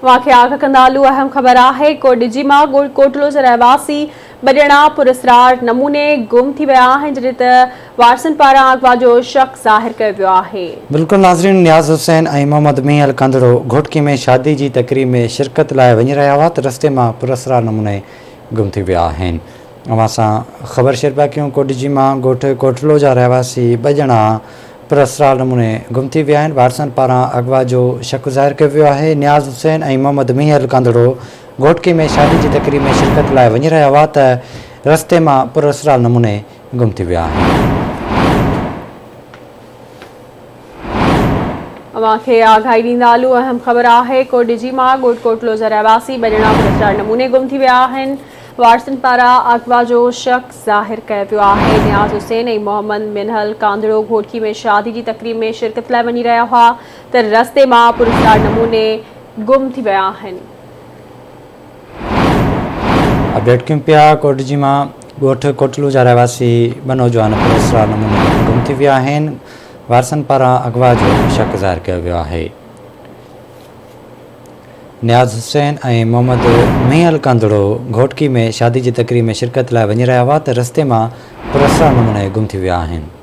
वाक़िआ खां कंदालू अहम ख़बर आहे। कोडिजीमा कोटलो जे रहवासी बजणा पुरस्कार नमूने गुम थी विया आहिनि, जॾहिं त वारसनि पारां अगवा जो शक ज़ाहिर कयो वियो आहे। बिल्कुलु नाज़रीन, नियाज़ हुसैन ऐं मोहम्मद मीहल कंदड़ो घोटकी में शादी जी तकरीब में शिरकत लाइ वञी रहिया हुआ त रस्ते मां पुरस्कार नमूने गुम थी विया आहिनि। अवां सां ख़बर शेयर पिया कयूं। कोडिजीमा ॻोठ कोटलो जा रहवासी बजणा पुरस्कार नमूने गुम थी विया आहिनि। वारसनि पारां अगवा जो शक ज़ाहिर कयो वियो आहे। नियाज़ हुसैन ऐं मोहम्मद मीहल कंदड़ो घोटकी में शादी जी तकरीब में शिरकत लाइ वञी रहिया हुआ त रस्ते मां पुरस्कार नमूने गुम थी विया आहिनि। अवां खे आगाही ॾींदालू अहम ख़बर आहे। कोडिजीमा ॻोठ कोटलो जा रहवासी बजणा पुरस्कार नमूने गुम थी विया आहिनि। वारसनि पारां अगवा जो शक ज़ाहिर कयो वियो आहे। नियाज़ हुसैन ऐं मोहम्मद मिनहल कांदड़ो घोटकी में शादी जी तकरीब में शिरकत लाइ वञी रहिया हुआ त रस्ते मां पुरस्कार नमूने गुम थी विया आहिनि। अपडेट कयूं पिया। कोडिजीमा ॻोठ कोटलो जा रहवासी ॿ नौजवान पुरस्कार नमूने गुम थी विया आहिनि। वारसनि पारां अगवा जो शक ज़ाहिर कयो वियो आहे। नियाज़ हुसैन ऐं मोहम्मद मीहल कंदड़ो घोटकी में शादी जी तकरीब में शिरकत लाइ वञी रहिया हुआ त रस्ते मां पुरस्कार नमूने गुम थी विया आहिनि।